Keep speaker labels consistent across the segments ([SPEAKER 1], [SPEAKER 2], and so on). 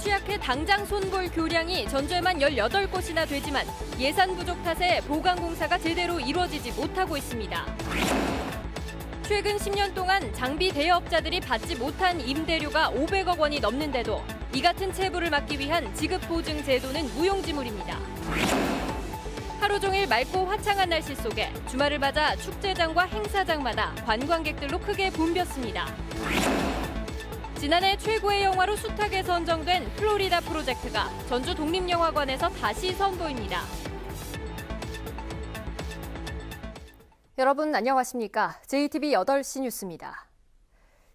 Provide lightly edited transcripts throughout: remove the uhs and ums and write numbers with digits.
[SPEAKER 1] 취약해 당장 손볼 교량이 전주에만 18곳이나 되지만 예산 부족 탓에 보강공사가 제대로 이루어지지 못하고 있습니다. 최근 10년 동안 장비 대여업자들이 받지 못한 임대료가 500억 원이 넘는데도 이 같은 체불을 막기 위한 지급보증 제도는 무용지물입니다. 하루 종일 맑고 화창한 날씨 속에 주말을 맞아 축제장과 행사장마다 관광객들로 크게 붐볐습니다. 지난해 최고의 영화로 숱하게 선정된 플로리다 프로젝트가 전주 독립영화관에서 다시 선보입니다. 여러분 안녕하십니까? JTB 8시 뉴스입니다.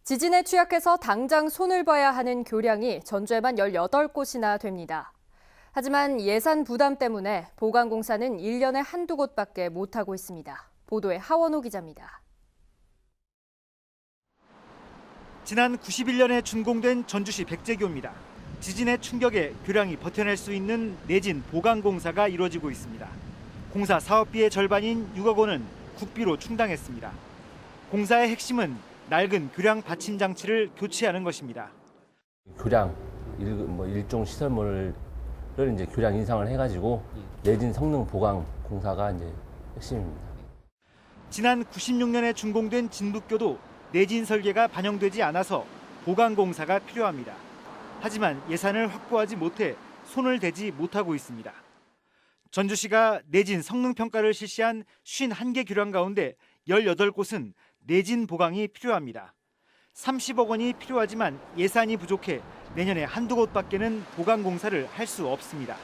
[SPEAKER 1] 지진에 취약해서 당장 손을 봐야 하는 교량이 전주에만 18곳이나 됩니다. 하지만 예산 부담 때문에 보강공사는 1년에 한두 곳밖에 못하고 있습니다. 보도에 하원호 기자입니다.
[SPEAKER 2] 지난 91년에 준공된 전주시 백제교입니다. 지진의 충격에 교량이 버텨낼 수 있는 내진 보강공사가 이루어지고 있습니다. 공사 사업비의 절반인 6억 원은 국비로 충당했습니다. 공사의 핵심은 낡은 교량 받침 장치를 교체하는 것입니다.
[SPEAKER 3] 교량, 일종 시설물을 이제 교량 인상을 해가지고 내진 성능 보강 공사가 이제 핵심입니다.
[SPEAKER 2] 지난 96년에 준공된 진북교도 내진 설계가 반영되지 않아서 보강 공사가 필요합니다. 하지만 예산을 확보하지 못해 손을 대지 못하고 있습니다. 전주시가 내진 성능 평가를 실시한 51개 교량 가운데 18곳은 내진 보강이 필요합니다. 30억 원이 필요하지만 예산이 부족해 내년에 한두 곳밖에는 보강 공사를 할 수 없습니다.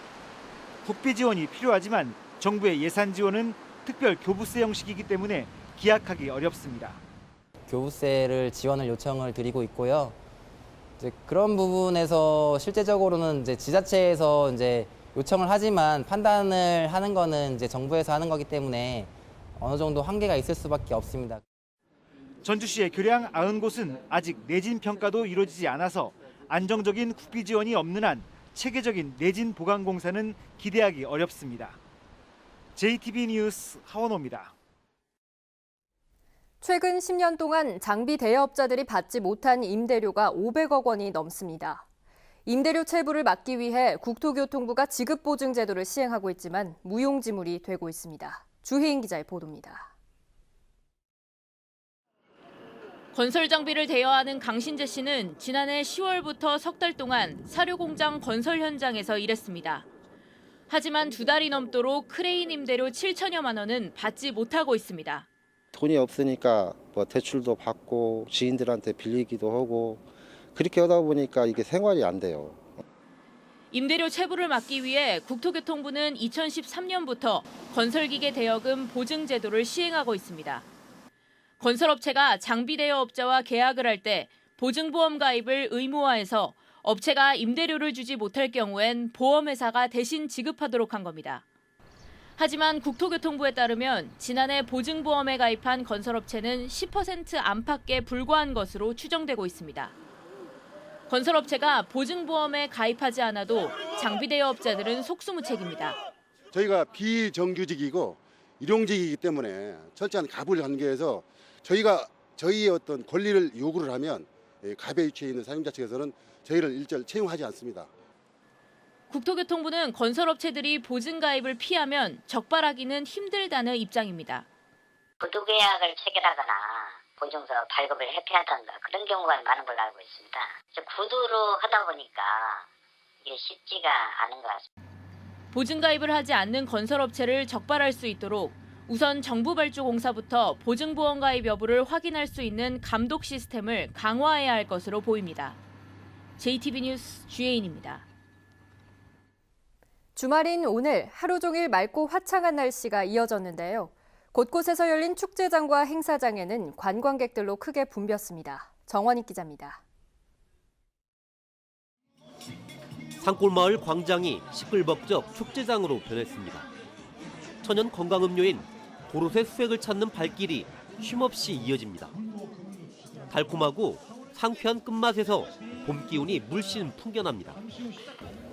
[SPEAKER 2] 국비 지원이 필요하지만 정부의 예산 지원은 특별 교부세 형식이기 때문에 기약하기 어렵습니다.
[SPEAKER 4] 교부세를 지원을 요청을 드리고 있고요. 이제 그런 부분에서 실제적으로는 이제 지자체에서 이제 요청을 하지만 판단을 하는 거는 이제 정부에서 하는 거기 때문에 어느 정도 한계가 있을 수밖에 없습니다.
[SPEAKER 2] 전주시의 교량 90곳은 아직 내진 평가도 이루어지지 않아서 안정적인 국비 지원이 없는 한 체계적인 내진 보강 공사는 기대하기 어렵습니다. JTB 뉴스 하원호입니다.
[SPEAKER 1] 최근 10년 동안 장비 대여업자들이 받지 못한 임대료가 500억 원이 넘습니다. 임대료 체불을 막기 위해 국토교통부가 지급보증 제도를 시행하고 있지만 무용지물이 되고 있습니다. 주혜인 기자의 보도입니다.
[SPEAKER 5] 건설 장비를 대여하는 강신재 씨는 지난해 10월부터 석 달 동안 사료공장 건설 현장에서 일했습니다. 하지만 2달이 넘도록 크레인 임대료 7천여만 원은 받지 못하고 있습니다.
[SPEAKER 6] 돈이 없으니까 대출도 받고 지인들한테 빌리기도 하고 그렇게 하다 보니까 이게 생활이 안 돼요.
[SPEAKER 5] 임대료 체불을 막기 위해 국토교통부는 2013년부터 건설기계 대여금 보증 제도를 시행하고 있습니다. 건설업체가 장비 대여업자와 계약을 할 때 보증보험 가입을 의무화해서 업체가 임대료를 주지 못할 경우엔 보험회사가 대신 지급하도록 한 겁니다. 하지만 국토교통부에 따르면 지난해 보증보험에 가입한 건설업체는 10% 안팎에 불과한 것으로 추정되고 있습니다. 건설업체가 보증보험에 가입하지 않아도 장비 대여업자들은 속수무책입니다.
[SPEAKER 7] 저희가 비정규직이고 일용직이기 때문에 철저한 갑을 관계해서 저희의 어떤 권리를 요구를 하면 갑에 위치해 있는 사용자 측에서는 저희를 일절 채용하지 않습니다.
[SPEAKER 5] 국토교통부는 건설업체들이 보증가입을 피하면 적발하기는 힘들다는 입장입니다.
[SPEAKER 8] 구두계약을 체결하거나 보증서 발급을 회피하던가 그런 경우가 많은 걸로 알고 있습니다. 구두로 하다 보니까 이게 쉽지가 않은 것 같습니다.
[SPEAKER 5] 보증가입을 하지 않는 건설업체를 적발할 수 있도록 우선 정부발주공사부터 보증보험 가입 여부를 확인할 수 있는 감독 시스템을 강화해야 할 것으로 보입니다. JTB 뉴스 주혜인입니다.
[SPEAKER 1] 주말인 오늘 하루 종일 맑고 화창한 날씨가 이어졌는데요. 곳곳에서 열린 축제장과 행사장에는 관광객들로 크게 붐볐습니다. 정원익 기자입니다.
[SPEAKER 9] 산골마을 광장이 시끌벅적 축제장으로 변했습니다. 천연 건강음료인 고로쇠 수액을 찾는 발길이 쉼없이 이어집니다. 달콤하고 상쾌한 끝맛에서 봄 기운이 물씬 풍겨납니다.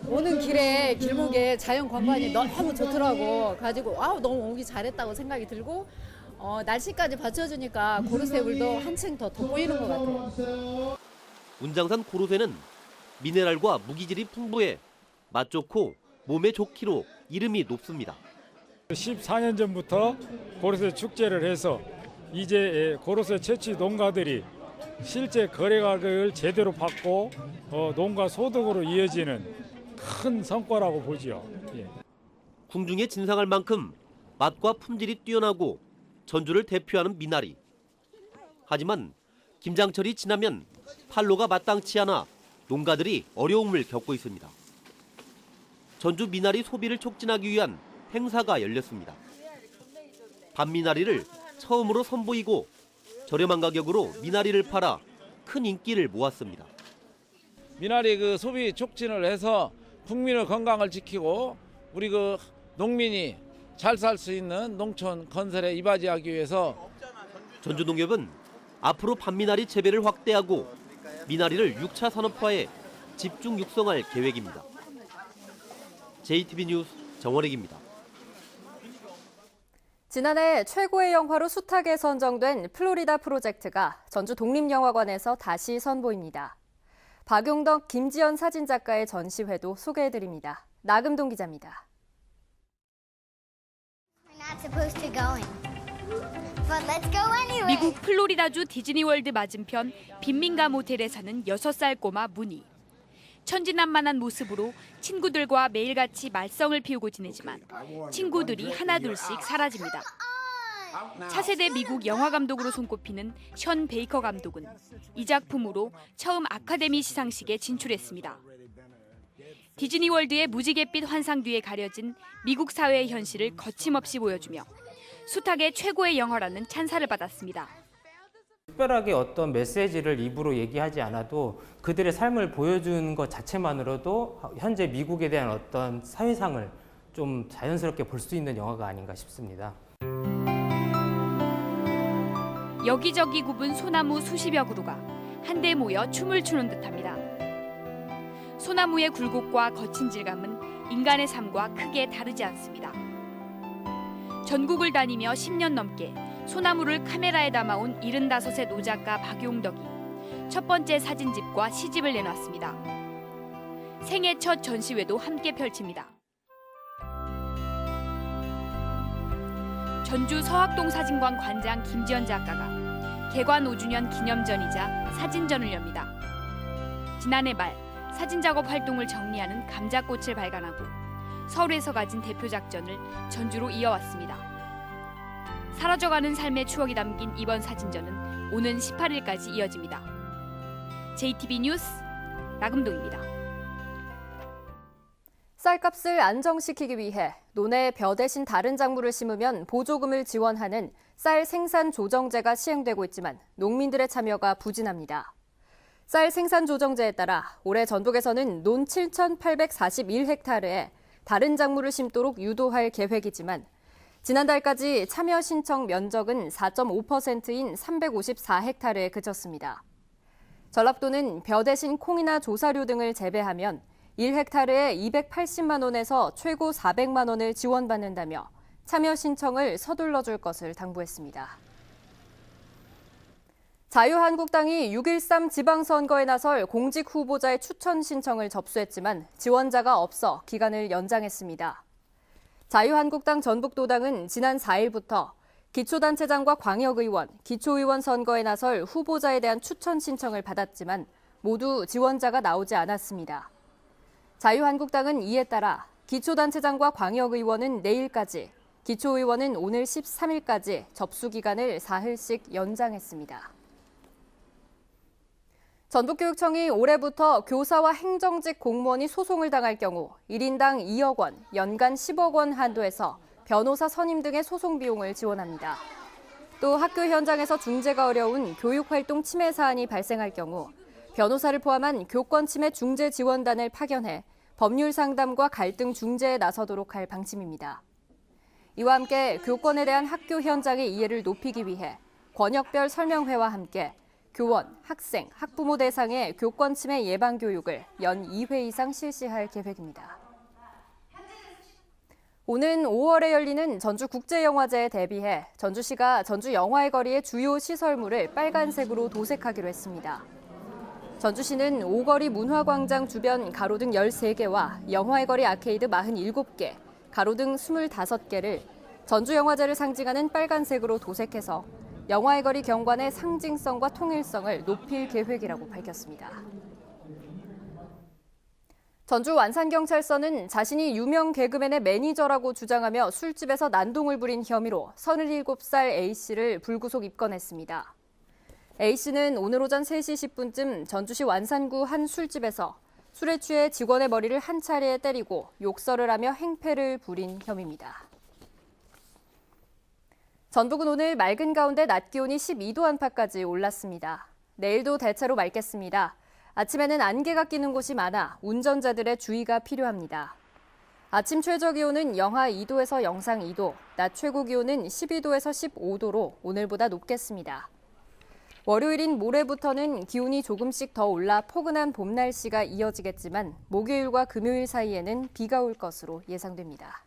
[SPEAKER 10] 오는 길에 길목에 자연 관광이 너무 좋더라고. 가지고 너무 오기 잘했다고 생각이 들고 날씨까지 받쳐주니까 고로쇠 물도 한층 더 돋보이는 것 같아요.
[SPEAKER 9] 운장산 고로쇠는 미네랄과 무기질이 풍부해 맛 좋고 몸에 좋기로 이름이 높습니다.
[SPEAKER 11] 14년 전부터 고로쇠 축제를 해서 이제 고로쇠 채취 농가들이 실제 거래가격을 제대로 받고 농가 소득으로 이어지는 큰 성과라고 보죠. 예.
[SPEAKER 9] 궁중에 진상할 만큼 맛과 품질이 뛰어나고 전주를 대표하는 미나리. 하지만 김장철이 지나면 판로가 마땅치 않아 농가들이 어려움을 겪고 있습니다. 전주 미나리 소비를 촉진하기 위한 행사가 열렸습니다. 밤미나리를 처음으로 선보이고 저렴한 가격으로 미나리를 팔아 큰 인기를 모았습니다.
[SPEAKER 12] 미나리 소비 촉진을 해서 국민의 건강을 지키고 우리 농민이 잘 살 수 있는 농촌 건설에 이바지하기 위해서
[SPEAKER 9] 전주농협은 앞으로 밤미나리 재배를 확대하고 미나리를 6차 산업화에 집중 육성할 계획입니다. JTB 뉴스 정원익입니다.
[SPEAKER 1] 지난해 최고의 영화로 숱하게 선정된 플로리다 프로젝트가 전주 독립영화관에서 다시 선보입니다. 박용덕, 김지연 사진작가의 전시회도 소개해드립니다. 나금동 기자입니다.
[SPEAKER 5] 미국 플로리다주 디즈니월드 맞은편 빈민가 모텔에 사는 6살 꼬마 무니. 천진난만한 모습으로 친구들과 매일같이 말썽을 피우고 지내지만 친구들이 하나둘씩 사라집니다. 차세대 미국 영화감독으로 손꼽히는 션 베이커 감독은 이 작품으로 처음 아카데미 시상식에 진출했습니다. 디즈니월드의 무지갯빛 환상 뒤에 가려진 미국 사회의 현실을 거침없이 보여주며 숱하게 최고의 영화라는 찬사를 받았습니다.
[SPEAKER 13] 특별하게 어떤 메시지를 입으로 얘기하지 않아도 그들의 삶을 보여주는 것 자체만으로도 현재 미국에 대한 어떤 사회상을 좀 자연스럽게 볼 수 있는 영화가 아닌가 싶습니다.
[SPEAKER 5] 여기저기 굽은 소나무 수십여 그루가 한데 모여 춤을 추는 듯합니다. 소나무의 굴곡과 거친 질감은 인간의 삶과 크게 다르지 않습니다. 전국을 다니며 10년 넘게 소나무를 카메라에 담아온 75세 노작가 박용덕이 첫 번째 사진집과 시집을 내놨습니다. 생애 첫 전시회도 함께 펼칩니다. 전주 서학동 사진관 관장 김지연 작가가 개관 5주년 기념전이자 사진전을 엽니다. 지난해 말 사진 작업 활동을 정리하는 감자꽃을 발간하고 서울에서 가진 대표 작전을 전주로 이어왔습니다. 사라져가는 삶의 추억이 담긴 이번 사진전은 오는 18일까지 이어집니다. JTB 뉴스 나금동입니다.
[SPEAKER 1] 쌀값을 안정시키기 위해 논에 벼 대신 다른 작물을 심으면 보조금을 지원하는 쌀 생산 조정제가 시행되고 있지만 농민들의 참여가 부진합니다. 쌀 생산 조정제에 따라 올해 전북에서는 논 7,841헥타르에 다른 작물을 심도록 유도할 계획이지만 지난달까지 참여 신청 면적은 4.5%인 354헥타르에 그쳤습니다. 전라도는 벼 대신 콩이나 조사료 등을 재배하면 1헥타르에 280만 원에서 최고 400만 원을 지원받는다며 참여 신청을 서둘러 줄 것을 당부했습니다. 자유한국당이 6.13 지방선거에 나설 공직 후보자의 추천 신청을 접수했지만 지원자가 없어 기간을 연장했습니다. 자유한국당 전북도당은 지난 4일부터 기초단체장과 광역의원, 기초의원 선거에 나설 후보자에 대한 추천 신청을 받았지만 모두 지원자가 나오지 않았습니다. 자유한국당은 이에 따라 기초단체장과 광역의원은 내일까지, 기초의원은 오늘 13일까지 접수 기간을 사흘씩 연장했습니다. 전북교육청이 올해부터 교사와 행정직 공무원이 소송을 당할 경우 1인당 2억 원, 연간 10억 원 한도에서 변호사 선임 등의 소송 비용을 지원합니다. 또 학교 현장에서 중재가 어려운 교육활동 침해 사안이 발생할 경우 변호사를 포함한 교권 침해 중재 지원단을 파견해 법률 상담과 갈등 중재에 나서도록 할 방침입니다. 이와 함께 교권에 대한 학교 현장의 이해를 높이기 위해 권역별 설명회와 함께 교원, 학생, 학부모 대상의 교권 침해 예방 교육을 연 2회 이상 실시할 계획입니다. 오는 5월에 열리는 전주국제영화제에 대비해 전주시가 전주 영화의 거리의 주요 시설물을 빨간색으로 도색하기로 했습니다. 전주시는 오거리 문화광장 주변 가로등 13개와 영화의 거리 아케이드 47개, 가로등 25개를 전주영화제를 상징하는 빨간색으로 도색해서 영화의 거리 경관의 상징성과 통일성을 높일 계획이라고 밝혔습니다. 전주 완산경찰서는 자신이 유명 개그맨의 매니저라고 주장하며 술집에서 난동을 부린 혐의로 37살 A씨를 불구속 입건했습니다. A씨는 오늘 오전 3시 10분쯤 전주시 완산구 한 술집에서 술에 취해 직원의 머리를 한 차례 때리고 욕설을 하며 행패를 부린 혐의입니다. 전북은 오늘 맑은 가운데 낮 기온이 12도 안팎까지 올랐습니다. 내일도 대체로 맑겠습니다. 아침에는 안개가 끼는 곳이 많아 운전자들의 주의가 필요합니다. 아침 최저 기온은 영하 2도에서 영상 2도, 낮 최고 기온은 12도에서 15도로 오늘보다 높겠습니다. 월요일인 모레부터는 기온이 조금씩 더 올라 포근한 봄 날씨가 이어지겠지만 목요일과 금요일 사이에는 비가 올 것으로 예상됩니다.